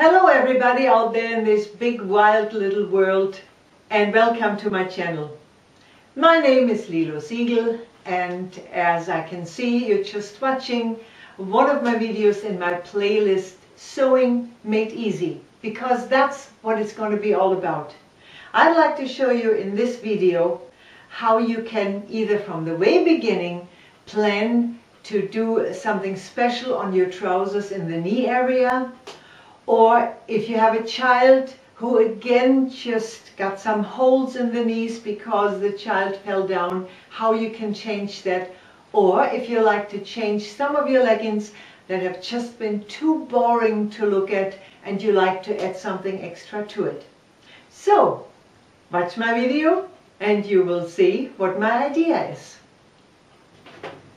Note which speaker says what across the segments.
Speaker 1: Hello everybody out there in this big wild little world, and welcome to my channel. My name is Lilo Siegel, and as I can see, you're just watching one of my videos in my playlist Sewing Made Easy, because that's what it's going to be all about. I'd like to show you in this video how you can either from the way beginning plan to do something special on your trousers in the knee area, or if you have a child who again just got some holes in the knees because the child fell down, how you can change that. Or if you like to change some of your leggings that have just been too boring to look at and you like to add something extra to it. So, watch my video and you will see what my idea is.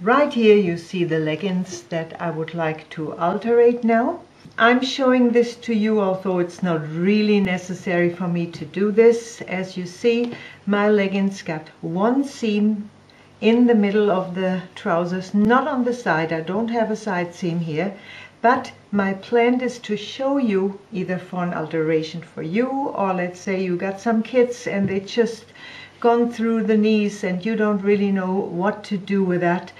Speaker 1: Right here you see the leggings that I would like to alterate now. I'm showing this to you, although it's not really necessary for me to do this. As you see, my leggings got one seam in the middle of the trousers, not on the side. I don't have a side seam here, but my plan is to show you either for an alteration for you, or let's say you got some kids and they just gone through the knees and you don't really know what to do with that.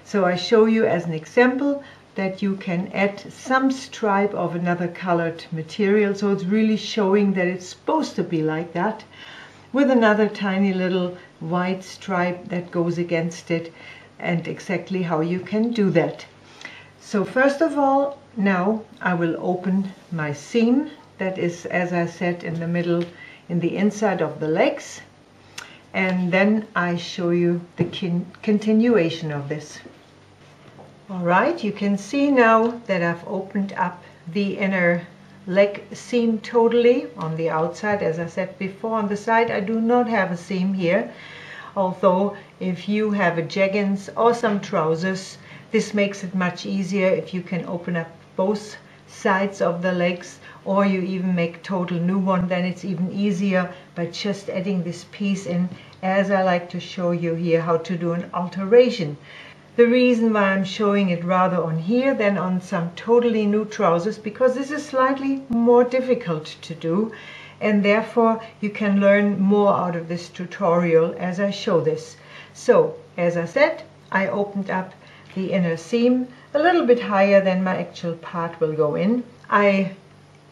Speaker 1: So I show you as an example that you can add some stripe of another colored material, so it's really showing that it's supposed to be like that, with another tiny little white stripe that goes against it, and exactly how you can do that. So first of all, now I will open my seam that is, as I said, in the middle, in the inside of the legs, and then I show you the continuation of this. Alright, you can see now that I've opened up the inner leg seam totally on the outside. As I said before, on the side I do not have a seam here, although if you have a jeggings or some trousers, this makes it much easier if you can open up both sides of the legs, or you even make total new one, then it's even easier by just adding this piece in, as I like to show you here how to do an alteration. The reason why I'm showing it rather on here than on some totally new trousers, because this is slightly more difficult to do, and therefore you can learn more out of this tutorial as I show this. So, as I said, I opened up the inner seam a little bit higher than my actual part will go in. I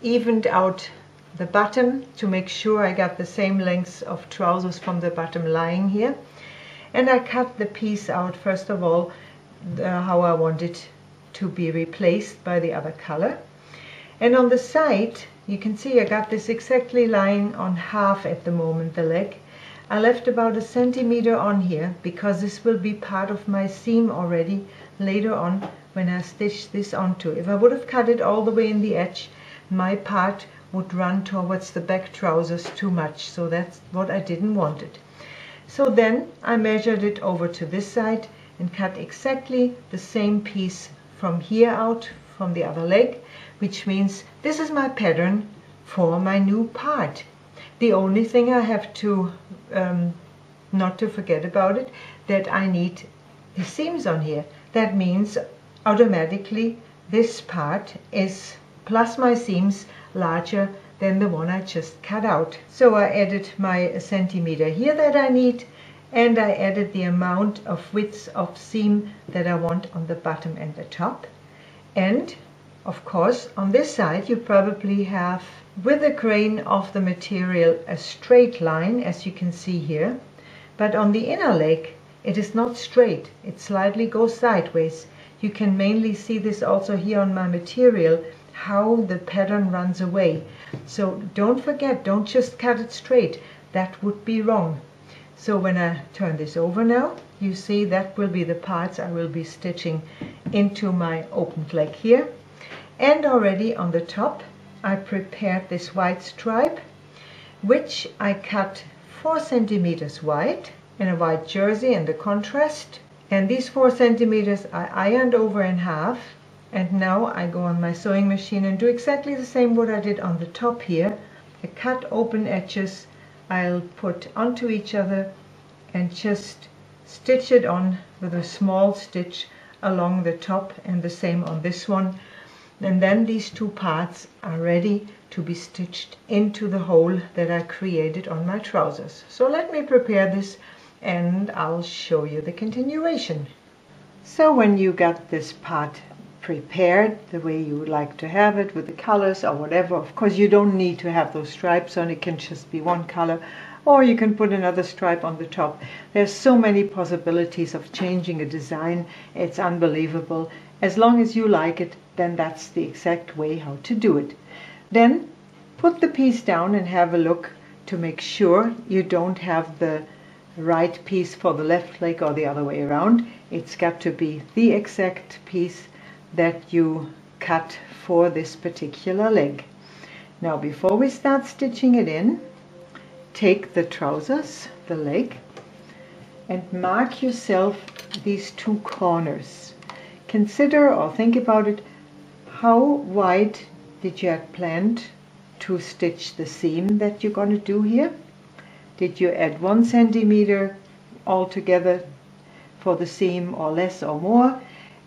Speaker 1: evened out the bottom to make sure I got the same length of trousers from the bottom lying here. And I cut the piece out first of all how I want it to be replaced by the other color. And on the side you can see I got this exactly lying on half at the moment, the leg. I left about 1 centimeter on here because this will be part of my seam already later on when I stitch this onto. If I would have cut it all the way in the edge, my part would run towards the back trousers too much, so that's what I didn't want it. So then I measured it over to this side and cut exactly the same piece from here out from the other leg, which means this is my pattern for my new part. The only thing I have to not to forget about it, that I need the seams on here. That means automatically this part is, plus my seams, larger than the one I just cut out. So I added my centimeter here that I need, and I added the amount of width of seam that I want on the bottom and the top. And of course on this side you probably have, with the grain of the material, a straight line, as you can see here, but on the inner leg it is not straight, it slightly goes sideways. You can mainly see this also here on my material, how the pattern runs away. So don't forget, don't just cut it straight, that would be wrong. So when I turn this over now, you see that will be the parts I will be stitching into my opened leg here. And already on the top I prepared this white stripe, which I cut 4 centimeters wide in a white jersey in the contrast. And these 4 centimeters I ironed over in half. And now I go on my sewing machine and do exactly the same what I did on the top here. The cut open edges I'll put onto each other and just stitch it on with a small stitch along the top, and the same on this one. And then these two parts are ready to be stitched into the hole that I created on my trousers. So let me prepare this and I'll show you the continuation. So when you got this part prepared the way you would like to have it, with the colors or whatever, of course you don't need to have those stripes on, it can just be one color, or you can put another stripe on the top. There's so many possibilities of changing a design, it's unbelievable. As long as you like it, then that's the exact way how to do it. Then put the piece down and have a look to make sure you don't have the right piece for the left leg or the other way around. It's got to be the exact piece that you cut for this particular leg. Now before we start stitching it in, take the trousers, the leg, and mark yourself these two corners. Consider or think about it, how wide did you have planned to stitch the seam that you're going to do here? Did you add 1 centimeter altogether for the seam, or less or more?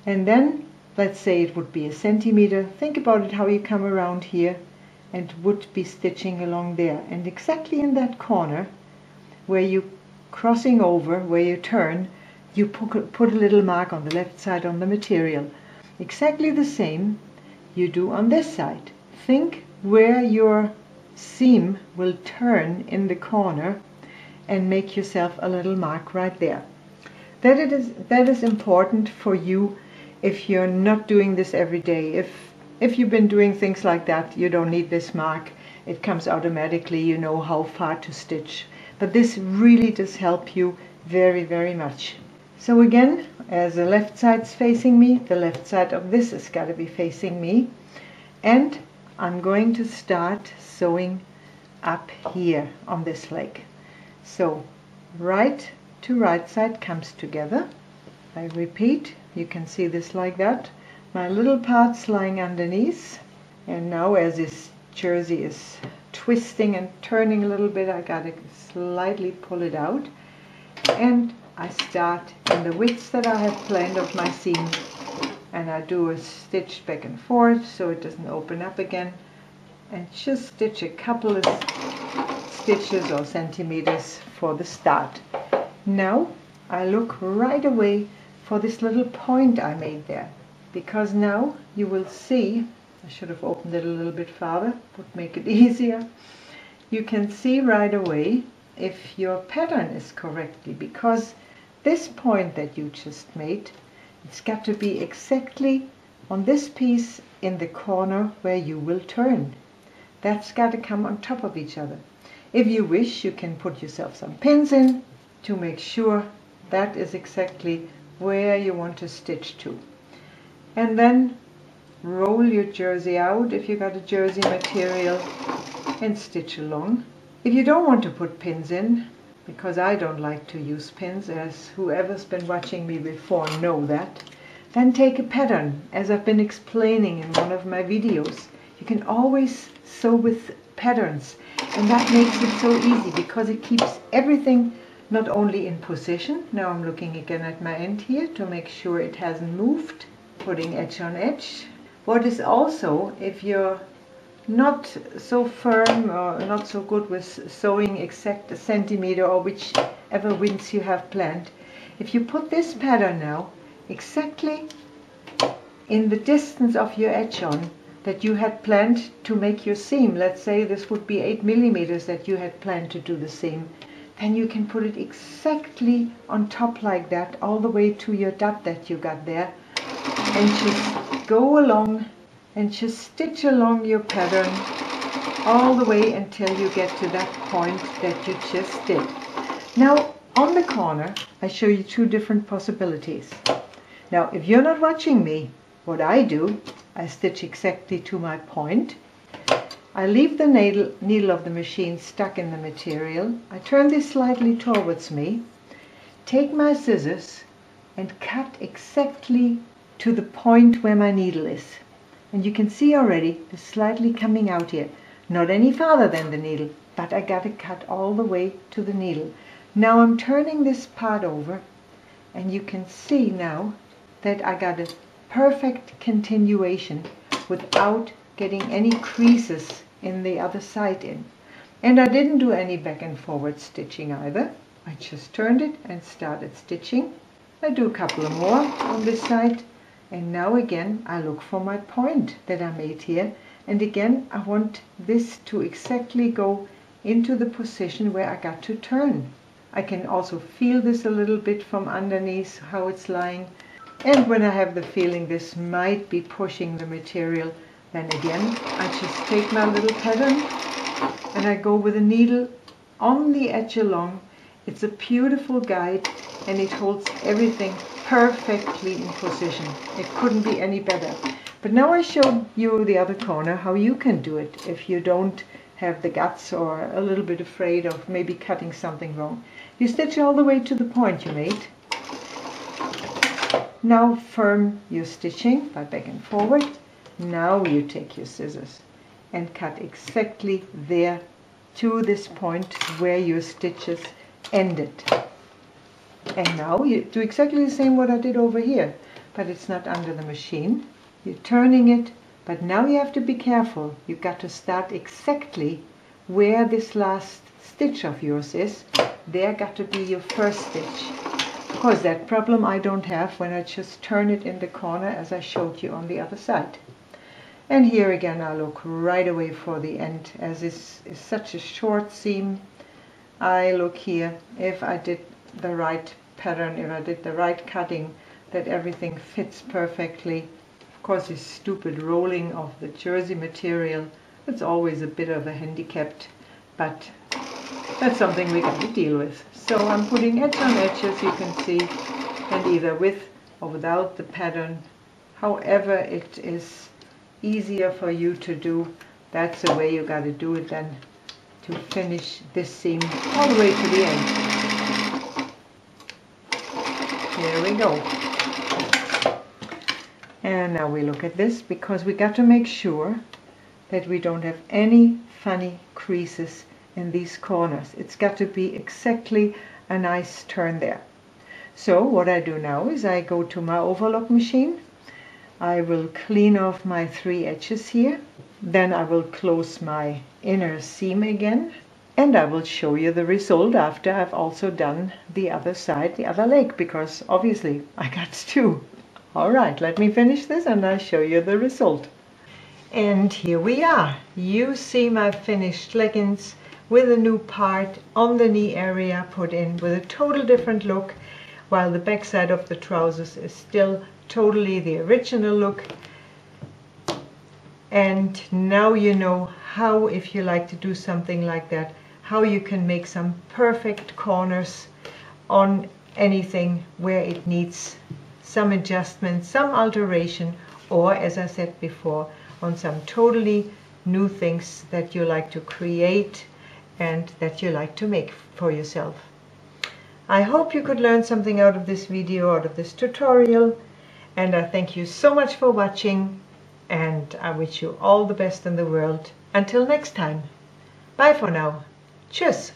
Speaker 1: And then let's say it would be 1 centimeter. Think about it, how you come around here and would be stitching along there, and exactly in that corner where you crossing over, where you turn, you put a little mark on the left side on the material. Exactly the same you do on this side. Think where your seam will turn in the corner and make yourself a little mark right there. That is important for you if you're not doing this every day. If you've been doing things like that, you don't need this mark. It comes automatically, you know how far to stitch. But this really does help you very, very much. So again, as the left side's facing me, the left side of this has got to be facing me. And I'm going to start sewing up here on this leg. So right to right side comes together. I repeat, you can see this like that. My little parts lying underneath. And now as this jersey is twisting and turning a little bit, I gotta slightly pull it out. And I start in the widths that I have planned of my seam. And I do a stitch back and forth so it doesn't open up again. And just stitch a couple of stitches or centimeters for the start. Now I look right away for this little point I made there, because now you will see, I should have opened it a little bit farther, would make it easier. You can see right away if your pattern is correctly, because this point that you just made, it's got to be exactly on this piece in the corner where you will turn. That's got to come on top of each other. If you wish, you can put yourself some pins in to make sure that is exactly where you want to stitch to. And then roll your jersey out if you got a jersey material and stitch along. If you don't want to put pins in, because I don't like to use pins, as whoever's been watching me before know that, then take a pattern, as I've been explaining in one of my videos. You can always sew with patterns, and that makes it so easy because it keeps everything not only in position. Now I'm looking again at my end here to make sure it hasn't moved, putting edge on edge. What is also, if you're not so firm or not so good with sewing exact a centimeter or whichever widths you have planned, if you put this pattern now exactly in the distance of your edge on that you had planned to make your seam, let's say this would be 8 millimeters that you had planned to do the seam, then you can put it exactly on top like that, all the way to your dot that you got there, and just go along and just stitch along your pattern all the way until you get to that point that you just did. Now on the corner I show you two different possibilities. Now if you're not watching me, what I do, I stitch exactly to my point. I leave the needle of the machine stuck in the material. I turn this slightly towards me, take my scissors and cut exactly to the point where my needle is. And you can see already it's slightly coming out here. Not any farther than the needle, but I got to cut all the way to the needle. Now I'm turning this part over, and you can see now that I got a perfect continuation without getting any creases in the other side in. And I didn't do any back and forward stitching either. I just turned it and started stitching. I do a couple of more on this side, and now again I look for my point that I made here, and again I want this to exactly go into the position where I got to turn. I can also feel this a little bit from underneath, how it's lying, and when I have the feeling this might be pushing the material, then again I just take my little pattern and I go with a needle on the edge along. It's a beautiful guide and it holds everything perfectly in position. It couldn't be any better. But now I showed you the other corner how you can do it if you don't have the guts or a little bit afraid of maybe cutting something wrong. You stitch all the way to the point you made. Now firm your stitching by back and forward. Now you take your scissors and cut exactly there to this point where your stitches ended. And now you do exactly the same what I did over here, but it's not under the machine. You're turning it, but now you have to be careful. You've got to start exactly where this last stitch of yours is. There got to be your first stitch. Of course, that problem I don't have when I just turn it in the corner as I showed you on the other side. And here again I look right away for the end, as this is such a short seam. I look here if I did the right pattern, if I did the right cutting, that everything fits perfectly. Of course, this stupid rolling of the jersey material, it's always a bit of a handicap, but that's something we got to deal with. So I'm putting edge on edge, as you can see, and either with or without the pattern, however it is easier for you to do, that's the way you got to do it then to finish this seam all the way to the end. There we go. And now we look at this, because we got to make sure that we don't have any funny creases in these corners. It's got to be exactly a nice turn there. So what I do now is I go to my overlock machine. I will clean off my 3 edges here. Then I will close my inner seam again. And I will show you the result after I've also done the other side, the other leg, because obviously I got 2. Alright, let me finish this and I'll show you the result. And here we are. You see my finished leggings with a new part on the knee area put in with a total different look, while the back side of the trousers is still totally the original look. And now you know how, if you like to do something like that, how you can make some perfect corners on anything where it needs some adjustment, some alteration, or as I said before, on some totally new things that you like to create and that you like to make for yourself. I hope you could learn something out of this video, out of this tutorial, and I thank you so much for watching, and I wish you all the best in the world. Until next time, bye for now. Tschüss.